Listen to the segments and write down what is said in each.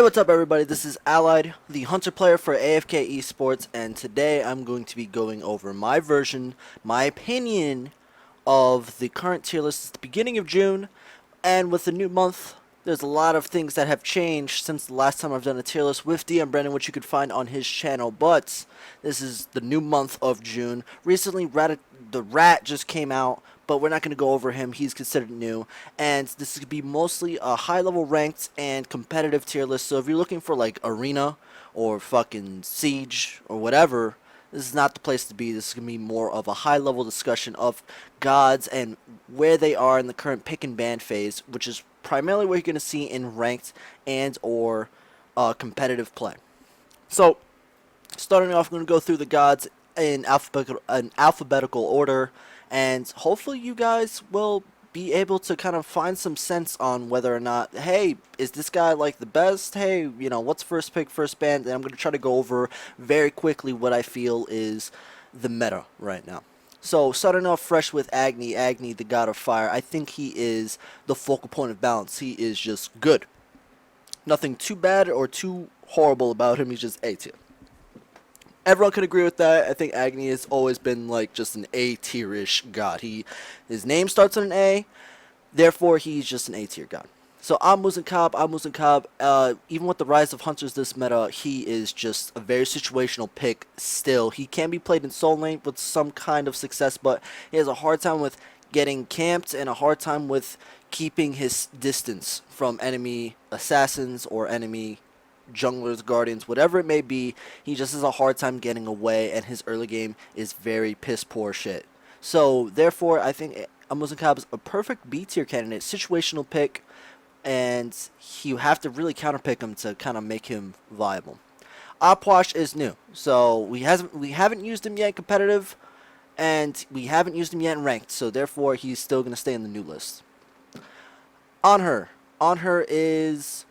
what's up everybody, this is Allied, the Hunter player for AFK Esports, and today I'm going to be going over my version, my opinion of the current tier list. It's the beginning of June, and with the new month, there's a lot of things that have changed since the last time I've done a tier list with DM Brennan, which you could find on his channel, but this is the new month of June. Recently, the Rat just came out, but we're not going to go over him. He's considered new, and this is going to be mostly a high-level ranked and competitive tier list. So if you're looking for like Arena or fucking Siege or whatever, this is not the place to be. This is going to be more of a high-level discussion of gods and where they are in the current pick and ban phase, which is primarily what you're going to see in ranked and or competitive play. So starting off, I'm going to go through the gods in alphabetical order, and hopefully you guys will be able to kind of find some sense on whether or not, hey, is this guy like the best? Hey, you know, what's first pick, first ban? And I'm going to try to go over very quickly what I feel is the meta right now. So starting off fresh with Agni, the god of fire. I think he is the focal point of balance. He is just good. Nothing too bad or too horrible about him. He's just A tier. Everyone can agree with that. I think Agni has always been like just an A tier-ish god. His name starts with an A, therefore he's just an A tier god. So Amusin even with the rise of hunters this meta, he is just a very situational pick still. He can be played in soul lane with some kind of success, but he has a hard time with getting camped and a hard time with keeping his distance from enemy assassins or enemy junglers, guardians, whatever it may be. He just has a hard time getting away, and his early game is very piss poor shit. So therefore I think Amusin is a perfect B tier candidate, situational pick, and you have to really counterpick him to kind of make him viable. Apwash is new, so we haven't used him yet in competitive, and we haven't used him yet in ranked, so therefore he's still going to stay in the new list. Anher is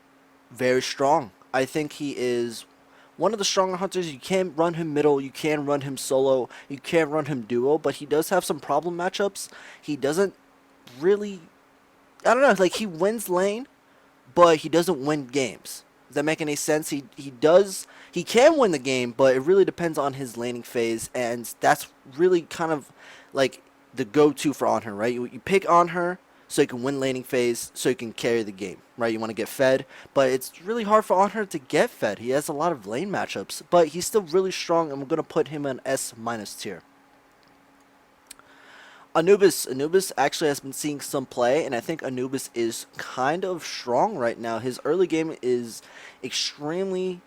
very strong. I think he is one of the stronger hunters. You can run him middle, you can run him solo, you can run him duo, but he does have some problem matchups. He doesn't really, I don't know, like he wins lane, but he doesn't win games. Does that make any sense? He can win the game, but it really depends on his laning phase, and that's really kind of like the go-to for Anher, right? You pick Anher so you can win laning phase, so you can carry the game, right? You want to get fed, but it's really hard for Anher to get fed. He has a lot of lane matchups, but he's still really strong, and we're going to put him in S- tier. Anubis actually has been seeing some play, and I think Anubis is kind of strong right now. His early game is extremely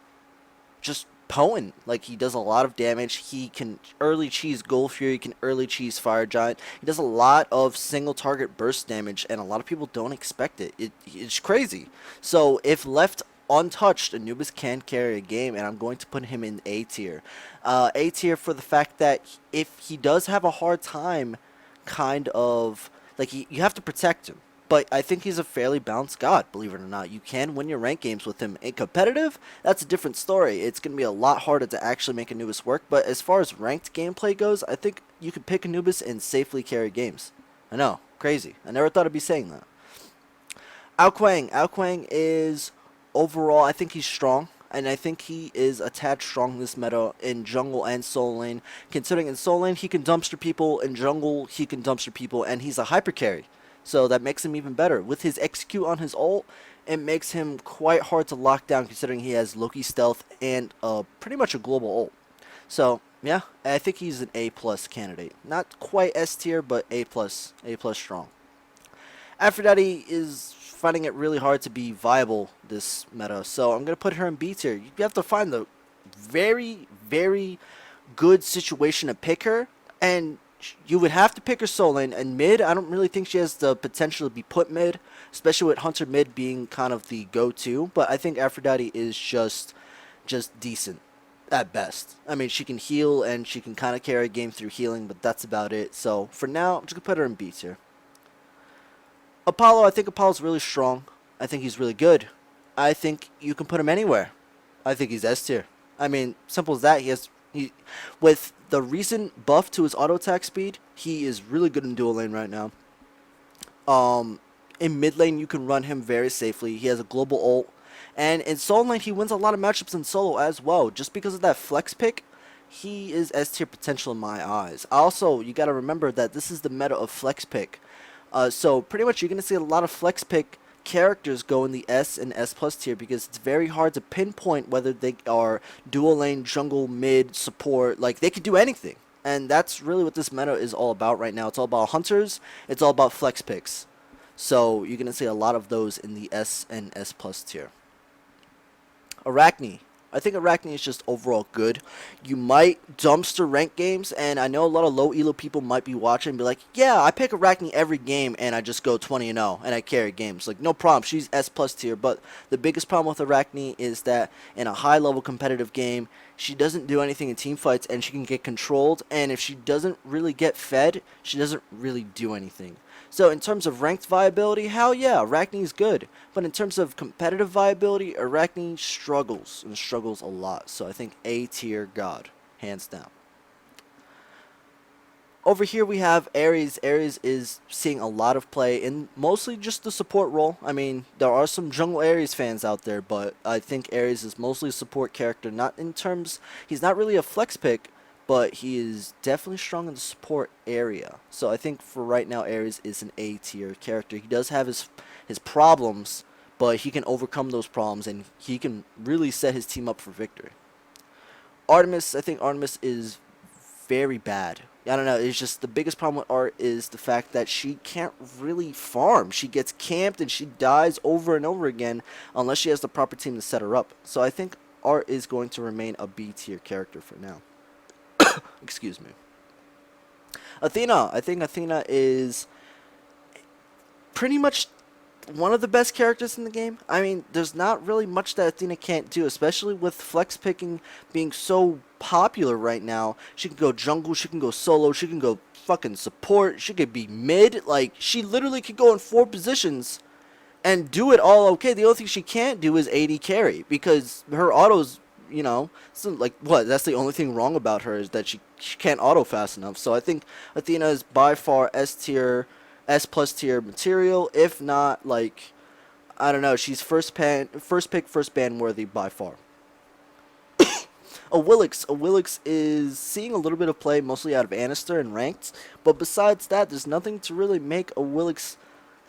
just potent. Like, he does a lot of damage. He can early cheese Gold Fury, he can early cheese Fire Giant. He does a lot of single target burst damage, and a lot of people don't expect it. It's crazy. So if left untouched, Anubis can carry a game, and I'm going to put him in A tier. A tier for the fact that if he does have a hard time, kind of like, you have to protect him. But I think he's a fairly balanced god, believe it or not. You can win your rank games with him. In competitive, that's a different story. It's going to be a lot harder to actually make Anubis work. But as far as ranked gameplay goes, I think you could pick Anubis and safely carry games. I know, crazy. I never thought I'd be saying that. Ao is, overall, I think he's strong. And I think he is a tad strong in this meta in jungle and soul lane. Considering in soul lane, he can dumpster people. In jungle, he can dumpster people. And he's a hyper carry. So that makes him even better. With his execute on his ult, it makes him quite hard to lock down, considering he has Loki stealth and pretty much a global ult. So yeah, I think he's an A+ candidate. Not quite S tier, but A+, A+ strong. Aphrodite is finding it really hard to be viable this meta, so I'm gonna put her in B tier. You have to find the very, very good situation to pick her, and you would have to pick her soul lane. And mid, I don't really think she has the potential to be put mid, especially with Hunter mid being kind of the go-to. But I think Aphrodite is just decent at best. I mean, she can heal and she can kind of carry a game through healing, but that's about it. So for now, I'm just gonna put her in B tier. Apollo, I think Apollo's really strong. I think he's really good. I think you can put him anywhere. I think he's S tier. I mean, simple as that. With the recent buff to his auto attack speed, he is really good in dual lane right now. In mid lane, you can run him very safely. He has a global ult, And in solo lane, he wins a lot of matchups in solo as well. Just because of that flex pick, he is S tier potential in my eyes. Also, you got to remember that this is the meta of flex pick. So pretty much you're going to see a lot of flex pick characters go in the S and S plus tier because it's very hard to pinpoint whether they are dual lane, jungle, mid, support. Like, they could do anything. And that's really what this meta is all about right now. It's all about hunters. It's all about flex picks. So you're going to see a lot of those in the S and S plus tier. Arachne. I think Arachne is just overall good. You might dumpster rank games, and I know a lot of low elo people might be watching and be like, yeah, I pick Arachne every game and I just go 20-0 and I carry games. Like, no problem, she's S plus tier, but the biggest problem with Arachne is that in a high level competitive game, she doesn't do anything in team fights and she can get controlled, and if she doesn't really get fed, she doesn't really do anything. So in terms of ranked viability, hell yeah, Arachne is good. But in terms of competitive viability, Arachne struggles, and struggles a lot. So I think A tier god, hands down. Over here we have Ares. Ares is seeing a lot of play in mostly just the support role. I mean, there are some jungle Ares fans out there, but I think Ares is mostly a support character. Not in terms, he's not really a flex pick, but he is definitely strong in the support area. So I think for right now, Ares is an A tier character. He does have his problems, but he can overcome those problems and he can really set his team up for victory. Artemis, I think Artemis is very bad. I don't know, it's just the biggest problem with Art is the fact that she can't really farm. She gets camped and she dies over and over again unless she has the proper team to set her up. So I think Art is going to remain a B tier character for now. Excuse me. Athena. I think Athena is pretty much one of the best characters in the game. I mean, there's not really much that Athena can't do, especially with flex picking being so popular right now. She can go jungle, she can go solo, she can go fucking support, she could be mid. Like, she literally could go in 4 positions and do it all okay. The only thing she can't do is AD carry because her autos, you know, so like, what? That's the only thing wrong about her is that she can't auto fast enough. So I think Athena is by far S tier, S plus tier material. If not, like, I don't know, she's first pick, first ban worthy by far. Awilix is seeing a little bit of play mostly out of Anister and ranked, but besides that, there's nothing to really make Awilix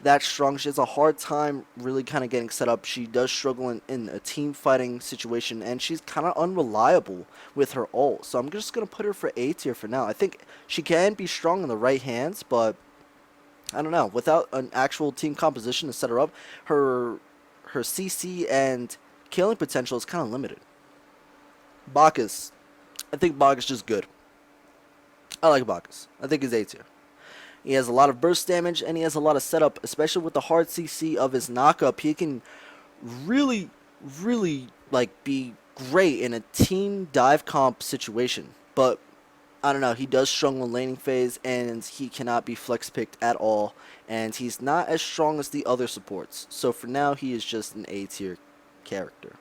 that strong. She has a hard time really kind of getting set up. She does struggle in a team fighting situation, and she's kind of unreliable with her ult. So I'm just going to put her for A tier for now. I think she can be strong in the right hands, but I don't know. Without an actual team composition to set her up, her CC and killing potential is kind of limited. Bacchus. I think Bacchus is just good. I like Bacchus. I think he's A tier. He has a lot of burst damage, and he has a lot of setup, especially with the hard CC of his knockup. He can really, like, be great in a team dive comp situation. But, I don't know, he does struggle in laning phase, and he cannot be flex picked at all. And he's not as strong as the other supports. So for now, he is just an A tier character.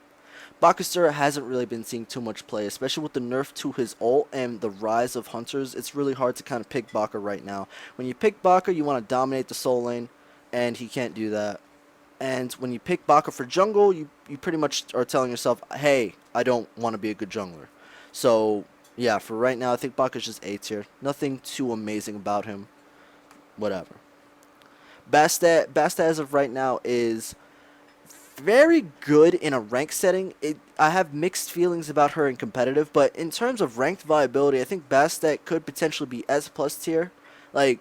Bacchus hasn't really been seeing too much play, especially with the nerf to his ult and the rise of hunters. It's really hard to kind of pick Bacchus right now. When you pick Bacchus, you want to dominate the soul lane, and he can't do that. And when you pick Bacchus for jungle, you pretty much are telling yourself, hey, I don't want to be a good jungler. So, yeah, for right now, I think Bacchus is just A tier. Nothing too amazing about him. Whatever. Bastet as of right now is very good in a rank setting. I have mixed feelings about her in competitive, but in terms of ranked viability, I think Bastet could potentially be S plus tier. Like,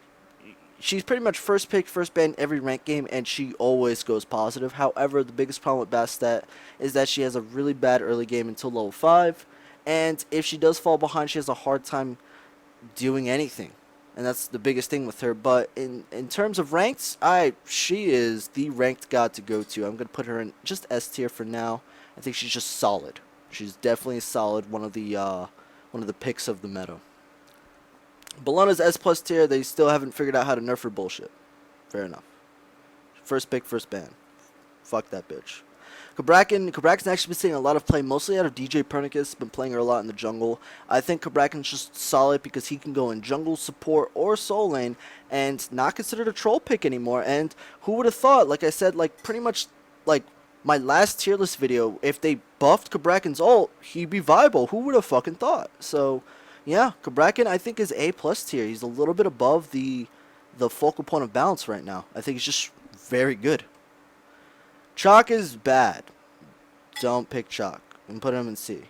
she's pretty much first pick, first ban every rank game, and she always goes positive. However, the biggest problem with Bastet is that she has a really bad early game until level 5, and if she does fall behind, she has a hard time doing anything. And that's the biggest thing with her. But in terms of ranks, she is the ranked god to go to. I'm going to put her in just S tier for now. I think she's just solid. She's definitely solid. One of the picks of the meta. Bellona's S plus tier. They still haven't figured out how to nerf her bullshit. Fair enough. First pick, first ban. Fuck that bitch. Cabrakan's actually been seeing a lot of play, mostly out of DJ Pernicus. Been playing her a lot in the jungle. I think Cabrakan's just solid because he can go in jungle, support, or soul lane, and not considered a troll pick anymore. And who would have thought? Like I said, like pretty much like My last tier list video, if they buffed Cabrakan's ult, he'd be viable. Who would have fucking thought? So, yeah, Cabrakan I think is A plus tier. He's a little bit above the focal point of balance right now. I think he's just very good. Chalk is bad. Don't pick Chalk and put him in C.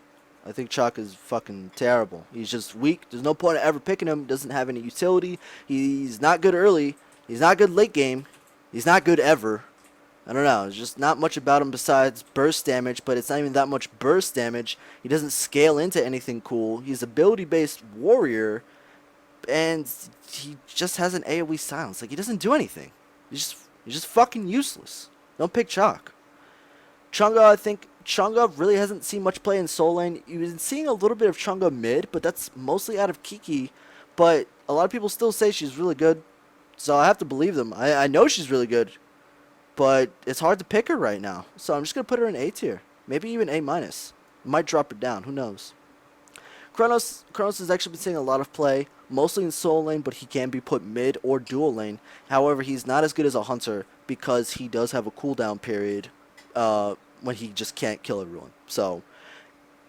I think Chalk is fucking terrible. He's just weak. There's no point in ever picking him. Doesn't have any utility. He's not good early. He's not good late game. He's not good ever. I don't know. There's just not much about him besides burst damage, but it's not even that much burst damage. He doesn't scale into anything cool. He's ability-based warrior, and he just has an AoE silence. Like, he doesn't do anything. He's just fucking useless. Don't pick Chalk. Chunga, I think Chunga really hasn't seen much play in Soul Lane. You've been seeing a little bit of Chunga mid, but that's mostly out of Kiki. But a lot of people still say she's really good, so I have to believe them. I know she's really good, but it's hard to pick her right now. So I'm just going to put her in A tier, maybe even A minus. Might drop her down, who knows. Kronos has actually been seeing a lot of play, mostly in Soul Lane, but he can be put mid or dual lane. However, he's not as good as a Hunter because he does have a cooldown period when he just can't kill everyone. So,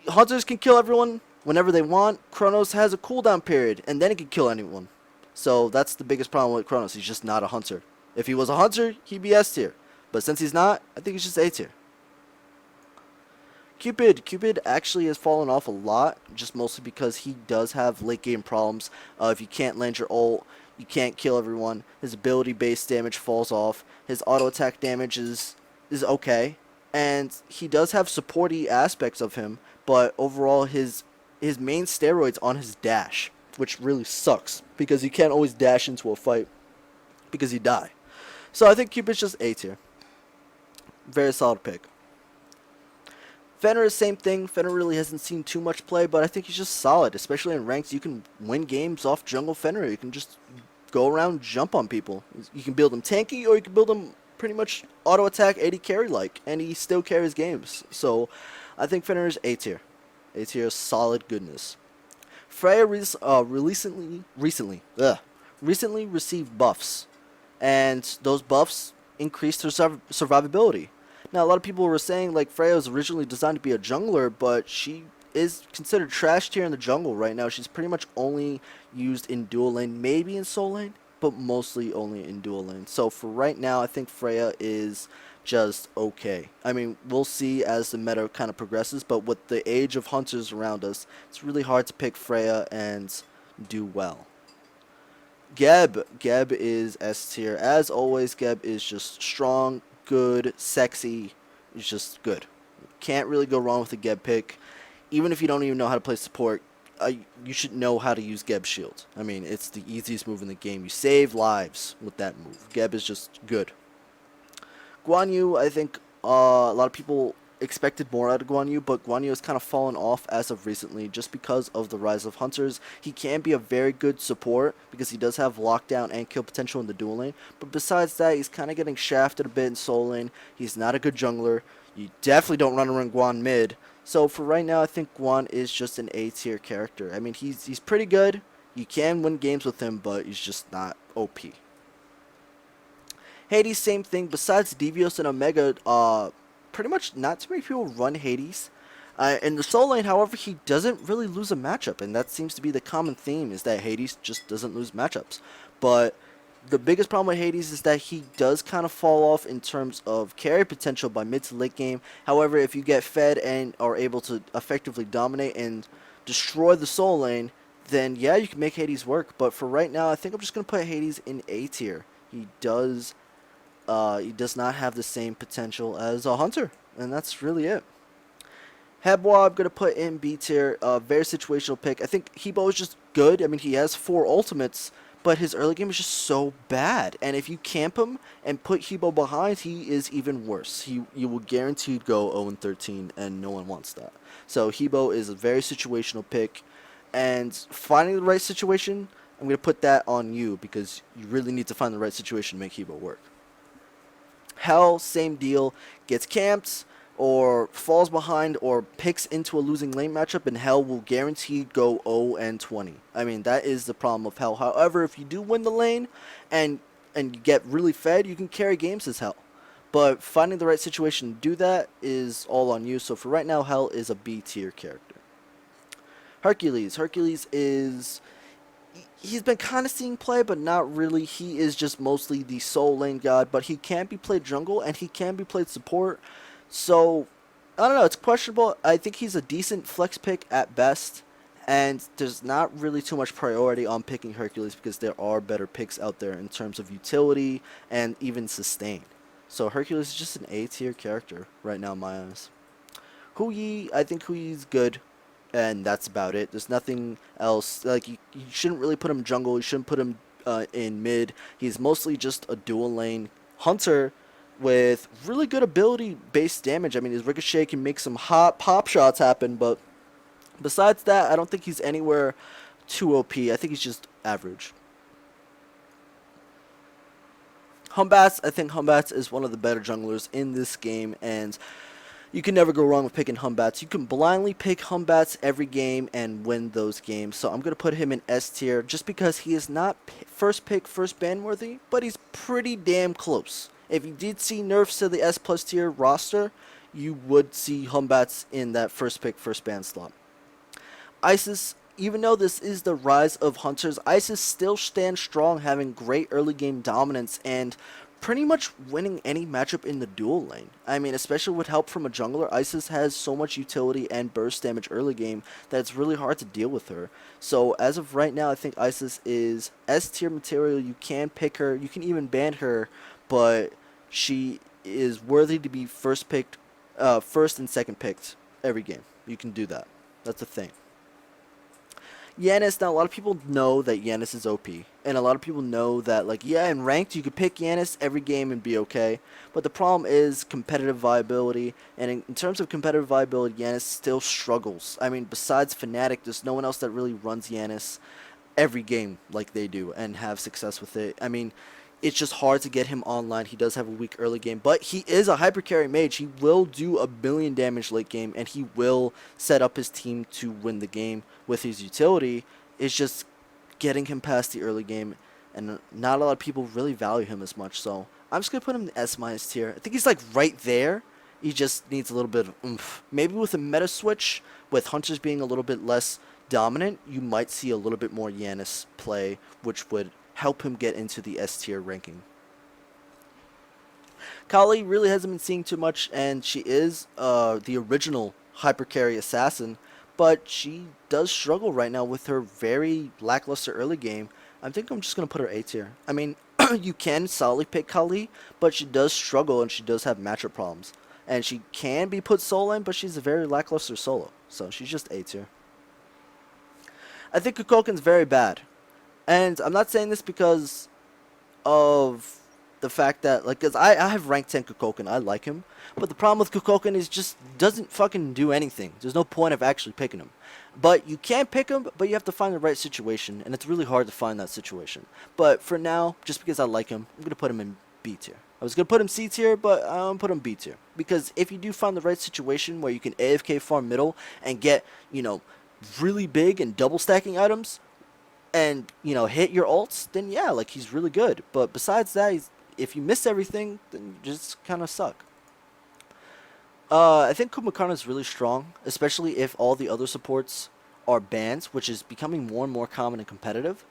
Hunters can kill everyone whenever they want. Kronos has a cooldown period, and then he can kill anyone. So, that's the biggest problem with Kronos. He's just not a Hunter. If he was a Hunter, he'd be S tier. But since he's not, I think he's just A tier. Cupid actually has fallen off a lot, just mostly because he does have late game problems. If you can't land your ult, you can't kill everyone. His ability based damage falls off. His auto attack damage is okay, and he does have supporty aspects of him, but overall his main steroid's on his dash, which really sucks because you can't always dash into a fight because you die. So I think Cupid's just A tier. Very solid pick. Fenrir is same thing. Fenrir really hasn't seen too much play, but I think he's just solid, especially in ranks. You can win games off jungle Fenrir. You can just go around, jump on people. You can build him tanky, or you can build him pretty much auto attack 80 carry like, and he still carries games. So I think Fenrir is A tier. A tier, solid goodness. Freya recently received buffs, and those buffs increased her survivability. Now, a lot of people were saying, like, Freya was originally designed to be a jungler, but she is considered trash tier in the jungle right now. She's pretty much only used in dual lane, maybe in soul lane, but mostly only in dual lane. So for right now, I think Freya is just okay. I mean, we'll see as the meta kind of progresses, but with the age of hunters around us, it's really hard to pick Freya and do well. Geb is S tier. As always, Geb is just strong, good, sexy. It's just good. Can't really go wrong with a Geb pick. Even if you don't even know how to play support, you should know how to use Geb's shield. I mean, it's the easiest move in the game. You save lives with that move. Geb is just good. Guan Yu, I think a lot of people expected more out of Guan Yu, but Guan Yu has kind of fallen off as of recently just because of the rise of hunters. He can be a very good support because he does have lockdown and kill potential in the dual lane, but besides that, he's kind of getting shafted a bit in soul lane. He's not a good jungler. You definitely don't run around Guan mid. So for right now, I think Guan is just an A tier character. I mean, he's pretty good. You can win games with him, but he's just not OP. Hades, same thing. Besides Devios and Omega, pretty much not too many people run Hades. In the soul lane, however, he doesn't really lose a matchup, and that seems to be the common theme, is that Hades just doesn't lose matchups. But the biggest problem with Hades is that he does kind of fall off in terms of carry potential by mid to late game. However, if you get fed and are able to effectively dominate and destroy the soul lane, then yeah, you can make Hades work. But for right now, I think I'm just going to put Hades in A tier. He does not have the same potential as a hunter, and that's really it. Hebwa, I'm going to put in B tier. Very situational pick. I think Hebo is just good. I mean, he has 4 ultimates, but his early game is just so bad. And if you camp him and put Hebo behind, he is even worse. You will guaranteed go 0-13, and no one wants that. So Hebo is a very situational pick. And finding the right situation, I'm going to put that on you, because you really need to find the right situation to make Hebo work. Hell, same deal. Gets camped, or falls behind, or picks into a losing lane matchup, and Hell will guaranteed go 0-20. I mean, that is the problem of Hell. However, if you do win the lane and you get really fed, you can carry games as Hell. But finding the right situation to do that is all on you. So for right now, Hell is a B tier character. Hercules. Hercules is he's been kind of seeing play, but not really. He is just mostly the soul lane god, but he can be played jungle and he can be played support. So I don't know. It's questionable. I think he's a decent flex pick at best, and there's not really too much priority on picking Hercules because there are better picks out there in terms of utility and even sustain. So Hercules is just an A tier character right now in my eyes. Hu Yi, I think Hu Yi's good, and that's about it. There's nothing else. Like you shouldn't really put him jungle. You shouldn't put him in mid. He's mostly just a dual lane hunter with really good ability based damage. I mean, his ricochet can make some hot pop shots happen, but besides that, I don't think he's anywhere too OP. I think he's just average. Humbats, I think Humbats is one of the better junglers in this game, and you can never go wrong with picking Humbats. You can blindly pick Humbats every game and win those games. So I'm going to put him in S tier just because he is not first pick, first ban worthy, but he's pretty damn close. If you did see nerfs to the S plus tier roster, you would see Humbats in that first pick, first ban slot. Isis, even though this is the rise of hunters, Isis still stands strong, having great early game dominance and pretty much winning any matchup in the dual lane. I mean, especially with help from a jungler, Isis has so much utility and burst damage early game that it's really hard to deal with her. So as of right now, I think Isis is S tier material. You can pick her, you can even ban her, but she is worthy to be first picked, first and second picked every game. You can do that. That's a thing. Yanis, now a lot of people know that Yanis is OP, and a lot of people know that, like, yeah, in ranked you could pick Yanis every game and be okay, but the problem is competitive viability, and in terms of competitive viability, Yanis still struggles. I mean, besides Fnatic, there's no one else that really runs Yanis every game like they do and have success with it. I mean, it's just hard to get him online. He does have a weak early game, but he is a hyper carry mage. He will do a billion damage late game, and he will set up his team to win the game with his utility. It's just getting him past the early game, and not a lot of people really value him as much. So I'm just gonna put him in the S minus tier. I think he's like right there. He just needs a little bit of oomph. Maybe with a meta switch, with hunters being a little bit less dominant, you might see a little bit more Yanis play, which would help him get into the S tier ranking. Kali really hasn't been seeing too much, and she is the original hyper carry assassin, but she does struggle right now with her very lackluster early game. I think I'm just going to put her A tier. I mean, you can solidly pick Kali, but she does struggle and she does have matchup problems. And she can be put solo in, but she's a very lackluster solo, so she's just A tier. I think Kukulkan's very bad. And I'm not saying this because of the fact that, like, because I have ranked 10 Kukulkan. I like him. But the problem with Kukulkan is just doesn't fucking do anything. There's no point of actually picking him. But you can pick him, but you have to find the right situation. And it's really hard to find that situation. But for now, just because I like him, I'm going to put him in B tier. I was going to put him C tier, but I'm going to put him B tier. Because if you do find the right situation where you can AFK farm middle and get, you know, really big and double stacking items, and, you know, hit your ults, then yeah, like, he's really good. But besides that, if you miss everything, then you just kind of suck. I think Kumakarna is really strong, especially if all the other supports are banned, which is becoming more and more common and competitive.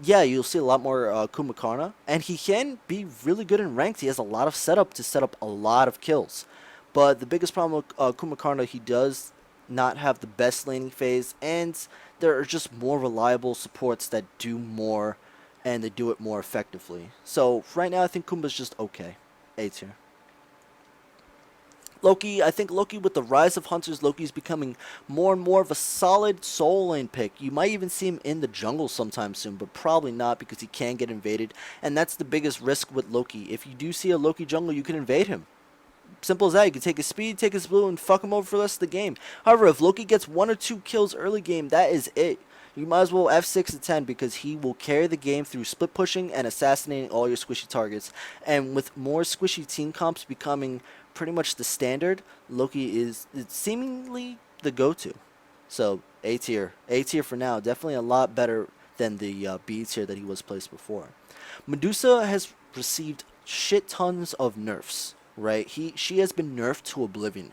Yeah, you'll see a lot more Kumakarna, and he can be really good in ranked. He has a lot of setup to set up a lot of kills. But the biggest problem with Kumakarna, he does not have the best laning phase, and there are just more reliable supports that do more, and they do it more effectively. So right now I think Kumba's just okay. A tier. Loki, I think Loki, with the rise of hunters, Loki's becoming more and more of a solid soul lane pick. You might even see him in the jungle sometime soon, but probably not because he can get invaded, and that's the biggest risk with Loki. If you do see a Loki jungle, you can invade him. Simple as that. You can take his speed, take his blue, and fuck him over for the rest of the game. However, if Loki gets 1 or 2 kills early game, that is it. You might as well F6 to 10 because he will carry the game through split pushing and assassinating all your squishy targets. And with more squishy team comps becoming pretty much the standard, Loki is seemingly the go-to. So A tier. A tier for now. Definitely a lot better than the B tier that he was placed before. Medusa has received shit tons of nerfs. right? She has been nerfed to oblivion.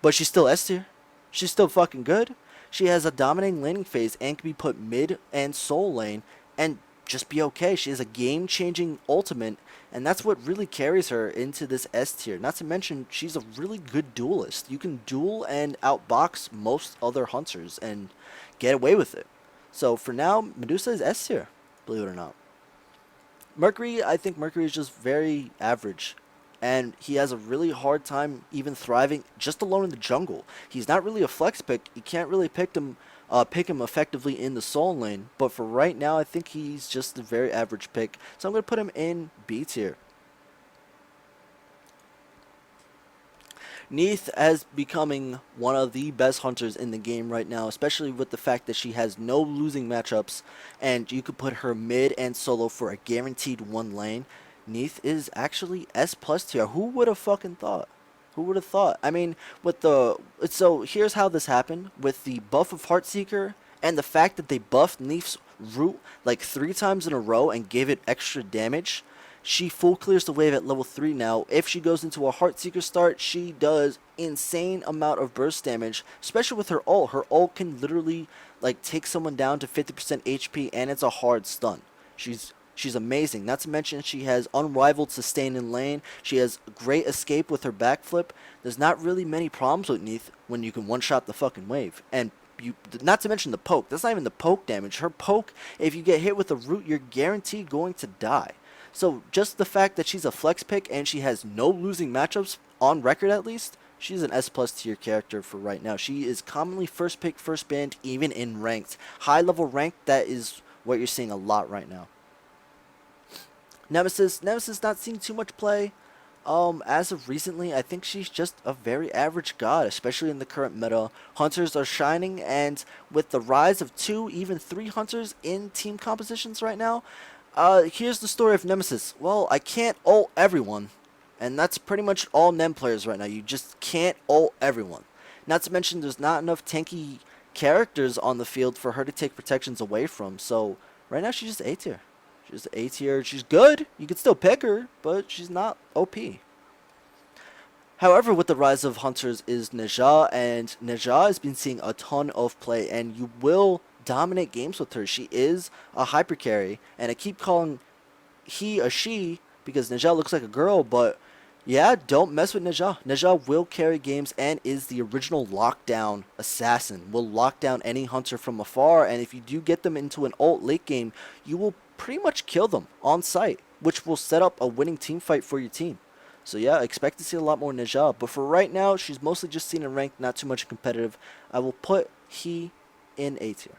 But she's still S tier. She's still fucking good. She has a dominating laning phase and can be put mid and soul lane and just be okay. She has a game-changing ultimate, and that's what really carries her into this S tier. Not to mention, she's a really good duelist. You can duel and outbox most other hunters and get away with it. So for now, Medusa is S tier, believe it or not. Mercury, I think Mercury is just very average. And he has a really hard time even thriving just alone in the jungle. He's not really a flex pick. You can't really pick him effectively in the soul lane. But for right now, I think he's just a very average pick. So I'm going to put him in B tier. Neith as becoming one of the best hunters in the game right now, especially with the fact that she has no losing matchups, and you could put her mid and solo for a guaranteed one lane. Neith is actually S plus tier. Who would have fucking thought? Who would have thought? I mean, so here's how this happened with the buff of Heartseeker and the fact that they buffed Neith's root like 3 times in a row and gave it extra damage. She full clears the wave at level 3 now. If she goes into a Heartseeker start, she does insane amount of burst damage, especially with her ult. Her ult can literally like take someone down to 50% HP, and it's a hard stun. She's amazing. Not to mention she has unrivaled sustain in lane. She has great escape with her backflip. There's not really many problems with Neith when you can one-shot the fucking wave. And not to mention the poke. That's not even the poke damage. Her poke, if you get hit with a root, you're guaranteed going to die. So just the fact that she's a flex pick and she has no losing matchups on record at least, she's an S plus tier character for right now. She is commonly first pick, first banned, even in ranked. High level ranked, that is what you're seeing a lot right now. Nemesis not seeing too much play. As of recently, I think she's just a very average god, especially in the current meta. Hunters are shining, and with the rise of 2, even 3 hunters in team compositions right now, here's the story of Nemesis. Well, I can't ult everyone, and that's pretty much all Nem players right now. You just can't ult everyone. Not to mention there's not enough tanky characters on the field for her to take protections away from, so right now she's just A tier. She's A tier. She's good. You can still pick her, but she's not OP. However, with the rise of hunters is Neja, and Neja has been seeing a ton of play, and you will dominate games with her. She is a hyper carry, and I keep calling he a she because Neja looks like a girl, but yeah, don't mess with Neja. Neja will carry games and is the original lockdown assassin. Will lock down any hunter from afar, and if you do get them into an ult late game, you will pretty much kill them on site, which will set up a winning team fight for your team. So yeah, expect to see a lot more Neja, but for right now, she's mostly just seen in ranked, not too much competitive. I will put he in A tier.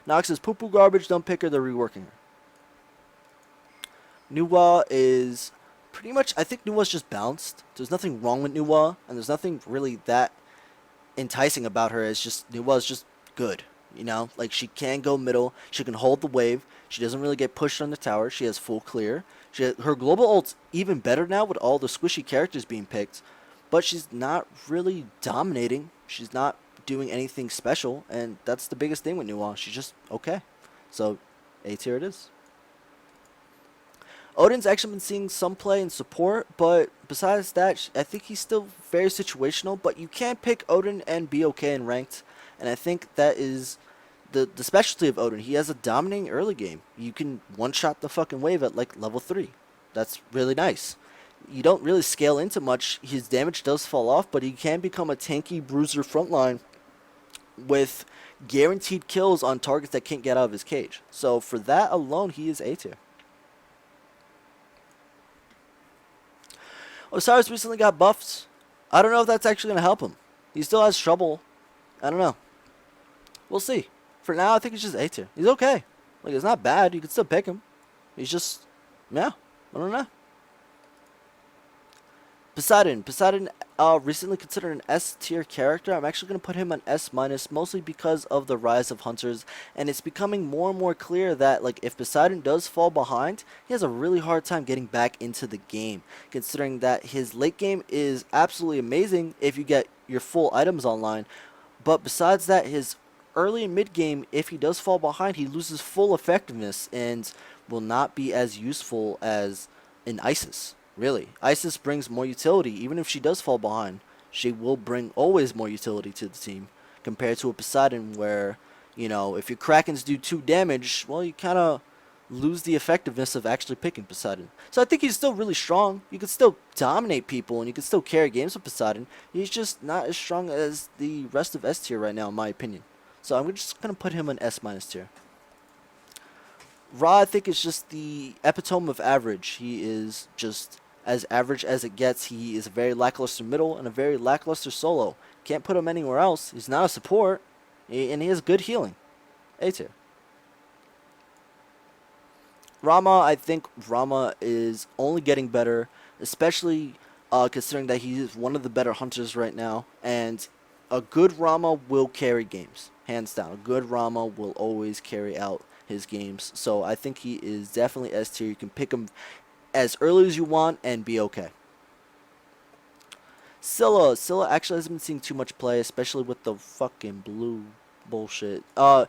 Nox is poo-poo garbage, don't pick her, they're reworking her. Nuwa is pretty much, I think Nuwa's just balanced. There's nothing wrong with Nuwa, and there's nothing really that enticing about her. It's just, Nuwa's just good. You know, like she can go middle, she can hold the wave, she doesn't really get pushed on the tower, she has full clear. Her global ult's even better now with all the squishy characters being picked, but she's not really dominating, she's not doing anything special, and that's the biggest thing with Nuwa. She's just okay. So, A tier it is. Odin's actually been seeing some play and support, but besides that, I think he's still very situational, but you can pick Odin and be okay in ranked, and I think that is the specialty of Odin. He has a dominating early game. You can one-shot the fucking wave at like level 3. That's really nice. You don't really scale into much. His damage does fall off, but he can become a tanky bruiser frontline with guaranteed kills on targets that can't get out of his cage. So for that alone, he is A tier. Osiris recently got buffed. I don't know if that's actually going to help him. He still has trouble. I don't know. We'll see. For now, I think he's just A tier. He's okay. Like, it's not bad. You can still pick him. He's just, yeah, I don't know. Poseidon recently considered an S tier character. I'm actually going to put him on S minus, mostly because of the rise of hunters, and it's becoming more and more clear that like if Poseidon does fall behind, he has a really hard time getting back into the game, considering that his late game is absolutely amazing if you get your full items online, but besides that, his early and mid game, if he does fall behind, he loses full effectiveness and will not be as useful as in Isis. really. Isis brings more utility. Even if she does fall behind, she will bring always more utility to the team compared to a Poseidon where, if your Krakens do 2 damage, well, you kind of lose the effectiveness of actually picking Poseidon. So I think he's still really strong. You can still dominate people and you can still carry games with Poseidon. He's just not as strong as the rest of S tier right now, in my opinion. So I'm just going to put him in S- tier. Ra, I think, is just the epitome of average. He is just as average as it gets. He is a very lackluster middle and a very lackluster solo. Can't put him anywhere else. He's not a support, and he has good healing. A tier. Rama, I think Rama is only getting better, especially considering that he is one of the better hunters right now. And a good Rama will carry games, hands down. A good Rama will always carry out his games. So I think he is definitely S tier. You can pick him as early as you want and be okay. Scylla actually hasn't been seeing too much play, especially with the fucking blue bullshit. So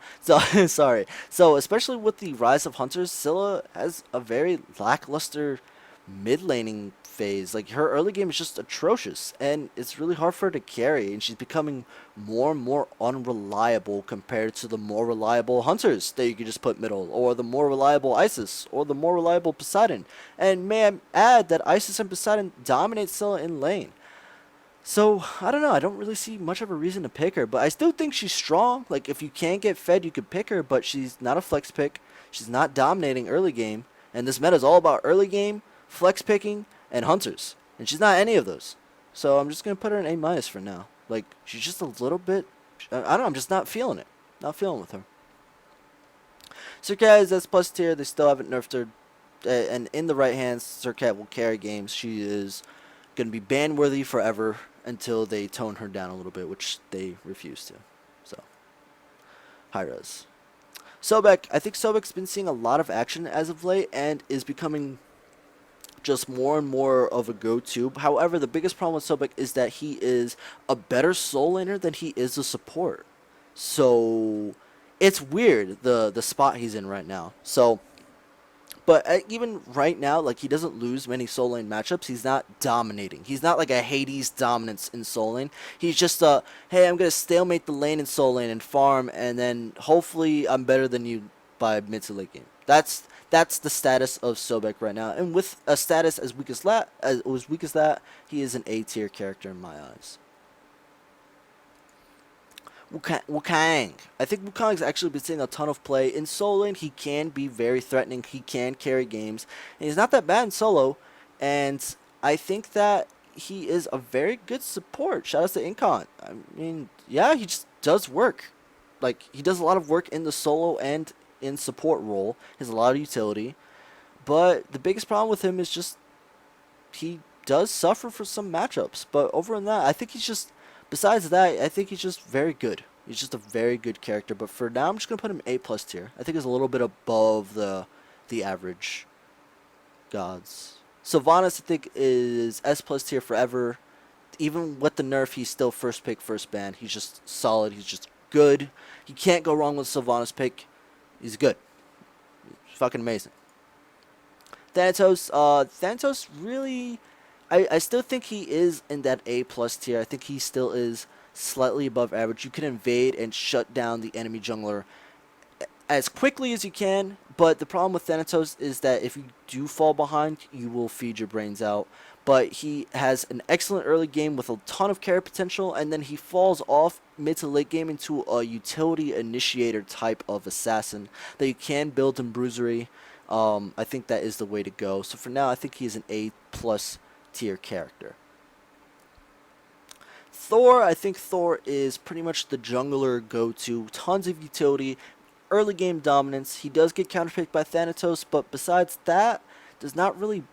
sorry. So especially with the rise of hunters, Scylla has a very lackluster mid laning phase. Like her early game is just atrocious, and it's really hard for her to carry. And she's becoming more and more unreliable compared to the more reliable hunters that you could just put middle, or the more reliable Isis, or the more reliable Poseidon. And may I add that Isis and Poseidon dominate Scylla in lane. So, I don't know. I don't really see much of a reason to pick her, but I still think she's strong. Like, if you can't get fed, you could pick her, but she's not a flex pick. She's not dominating early game, and this meta is all about early game, flex picking, and hunters. And she's not any of those. So, I'm just going to put her in A- for now. Like, she's just a little bit... I don't know. I'm just not feeling it. Not feeling with her. Sercat is S+ tier. They still haven't nerfed her. And in the right hands, Sercat will carry games. She is going to be ban-worthy forever until they tone her down a little bit, which they refuse to. So, Hi-Rez. Sobek, I think Sobek's been seeing a lot of action as of late and is becoming just more and more of a go-to. However, the biggest problem with Sobek is that he is a better soul laner than he is a support. So, it's weird, the spot he's in right now. So, but even right now, like, he doesn't lose many soul lane matchups. He's not dominating. He's not like a Hades dominance in soul lane. He's just hey, I'm going to stalemate the lane in soul lane and farm, and then hopefully I'm better than you by mid to late game. That's the status of Sobek right now. And with a status as weak as that, he is an A tier character in my eyes. Wukong. I think Wukong's actually been seeing a ton of play. In solo lane, he can be very threatening. He can carry games. And he's not that bad in solo. And I think that he is a very good support. Shout out to Incon. I mean, yeah, he just does work. Like, he does a lot of work in the solo and in support role. He has a lot of utility. But the biggest problem with him is just he does suffer for some matchups. But over in that, I think he's just... Besides that, I think he's just very good. He's just a very good character. But for now, I'm just going to put him A+ tier. I think he's a little bit above the average gods. Sylvanas, I think, is S+ tier forever. Even with the nerf, he's still first pick, first ban. He's just solid. He's just good. You can't go wrong with Sylvanas pick. He's good. He's fucking amazing. Thanatos really... I still think he is in that A+ tier. I think he still is slightly above average. You can invade and shut down the enemy jungler as quickly as you can, but the problem with Thanatos is that if you do fall behind, you will feed your brains out. But he has an excellent early game with a ton of carry potential, and then he falls off mid to late game into a utility initiator type of assassin that you can build in Bruisery. I think that is the way to go. So for now, I think he is an A+ tier character. Thor, I think Thor is pretty much the jungler go-to. Tons of utility, early game dominance. He does get counterpicked by Thanatos, but besides that, there's not really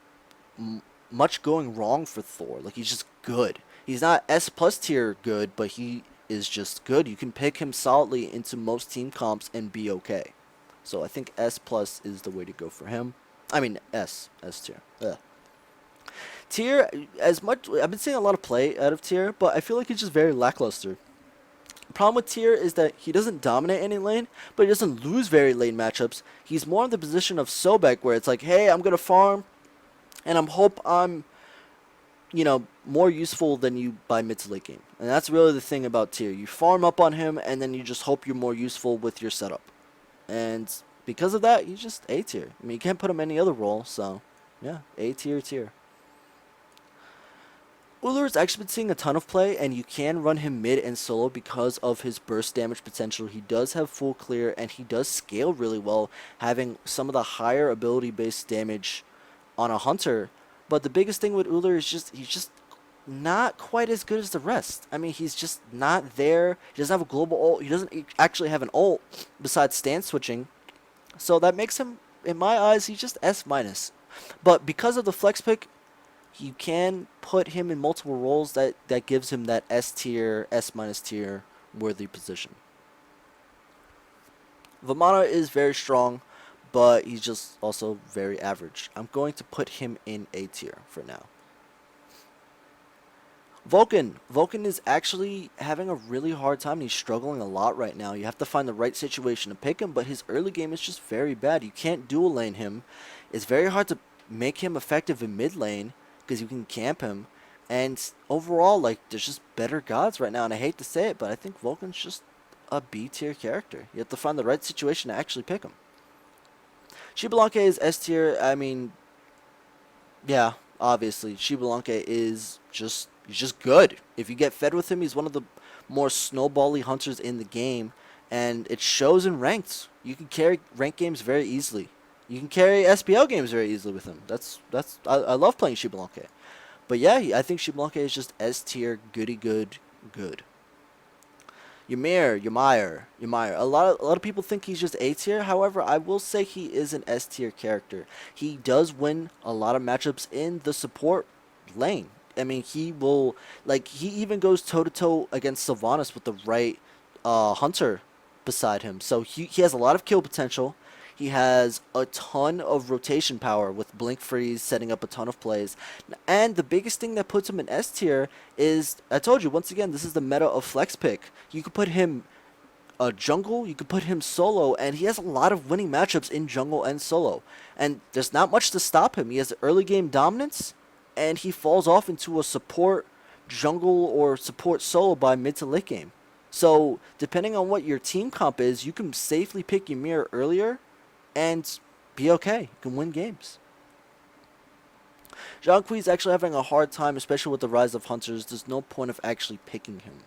much going wrong for Thor. Like, he's just good. He's not S+ tier good, but he is just good. You can pick him solidly into most team comps and be okay. So I think S+ is the way to go for him. I mean, S tier. Ugh. Tier, as much... I've been seeing a lot of play out of Tier, but I feel like he's just very lackluster. The problem with Tier is that he doesn't dominate any lane, but he doesn't lose very lane matchups. He's more in the position of Sobek, where it's like, hey, I'm going to farm, and I'm more useful than you by mid to late game. And that's really the thing about tier. You farm up on him, and then you just hope you're more useful with your setup. And because of that, he's just A tier. I mean, you can't put him any other role, so yeah, A tier. Ullr's actually been seeing a ton of play, and you can run him mid and solo because of his burst damage potential. He does have full clear, and he does scale really well, having some of the higher ability-based damage on a hunter. But the biggest thing with Ullr is he's just not quite as good as the rest. I mean, he's just not there. He doesn't have a global ult. He doesn't actually have an ult besides stance switching. So that makes him, in my eyes, he's just S minus. But because of the flex pick, you can put him in multiple roles that gives him that S tier, S minus tier worthy position. Vamana is very strong, but he's just also very average. I'm going to put him in A tier for now. Vulcan. Vulcan is actually having a really hard time. He's struggling a lot right now. You have to find the right situation to pick him, but his early game is just very bad. You can't dual lane him. It's very hard to make him effective in mid lane because you can camp him. And overall, like, there's just better gods right now. And I hate to say it, but I think Vulcan's just a B tier character. You have to find the right situation to actually pick him. Xbalanque is S tier. I mean, yeah, obviously. Xbalanque is he's just good. If you get fed with him, he's one of the more snowbally hunters in the game. And it shows in ranked. You can carry ranked games very easily. You can carry SPL games very easily with him. I love playing Xbalanque. But yeah, I think Xbalanque is just S tier, goody good. Yemaya. A lot of people think he's just A tier. However, I will say he is an S tier character. He does win a lot of matchups in the support lane. I mean, he even goes toe to toe against Sylvanas with the right hunter beside him. So he has a lot of kill potential. He has a ton of rotation power with Blink Freeze, setting up a ton of plays. And the biggest thing that puts him in S tier is, I told you, once again, this is the meta of flex pick. You could put him jungle, you could put him solo, and he has a lot of winning matchups in jungle and solo. And there's not much to stop him. He has early game dominance, and he falls off into a support jungle or support solo by mid to late game. So, depending on what your team comp is, you can safely pick Ymir earlier and be okay. You can win games. Zhang is actually having a hard time, especially with the rise of hunters. There's no point of actually picking him.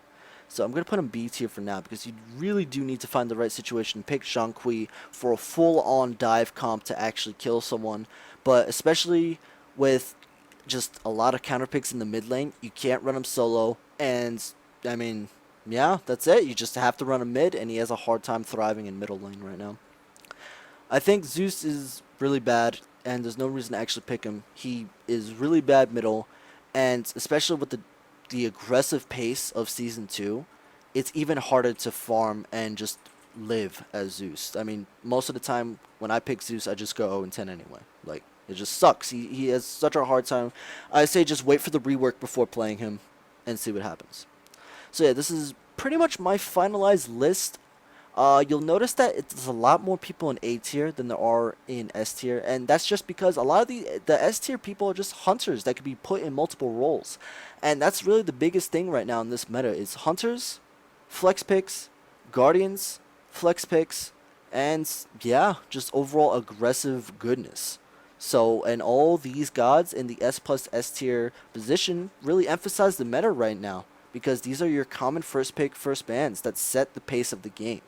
So I'm going to put him B tier for now because you really do need to find the right situation. Pick Zhang for a full-on dive comp to actually kill someone. But especially with just a lot of counter picks in the mid lane, you can't run him solo. And, I mean, yeah, that's it. You just have to run him mid, and he has a hard time thriving in middle lane right now. I think Zeus is really bad, and there's no reason to actually pick him. He is really bad middle, and especially with the aggressive pace of Season 2, it's even harder to farm and just live as Zeus. I mean, most of the time when I pick Zeus, I just go 0-10 anyway. Like, it just sucks. He has such a hard time. I say just wait for the rework before playing him and see what happens. So yeah, this is pretty much my finalized list. You'll notice that there's a lot more people in A tier than there are in S tier, and that's just because a lot of the S tier people are just hunters that could be put in multiple roles, and that's really the biggest thing right now in this meta is hunters, flex picks, guardians, flex picks, and yeah, just overall aggressive goodness. So, and all these gods in the S plus S tier position really emphasize the meta right now because these are your common first pick, first bans that set the pace of the game.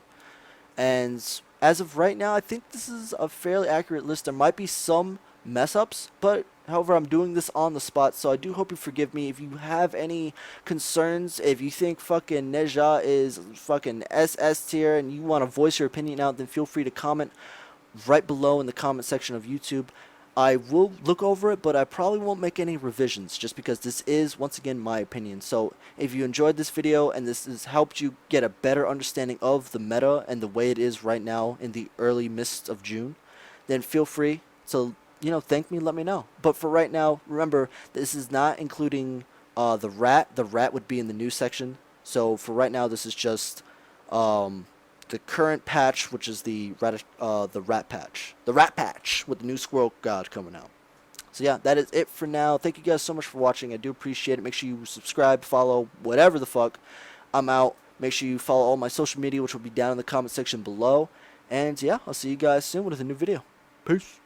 And as of right now, I think this is a fairly accurate list. There might be some mess ups, but however, I'm doing this on the spot, so I do hope you forgive me. If you have any concerns, if you think fucking Neja is fucking SS tier and you want to voice your opinion out, then feel free to comment right below in the comment section of YouTube. I will look over it, but I probably won't make any revisions just because this is, once again, my opinion. So if you enjoyed this video and this has helped you get a better understanding of the meta and the way it is right now in the early mists of June, then feel free to, thank me, let me know. But for right now, remember, this is not including the rat. The rat would be in the news section. So for right now, this is just the current patch, which is the rat patch with the new squirrel god coming out. So yeah, that is it for now. Thank you guys so much for watching. I do appreciate it. Make sure you subscribe, follow, whatever the fuck. I'm out. Make sure you follow all my social media, which will be down in the comment section below. And yeah, I'll see you guys soon with a new video. Peace.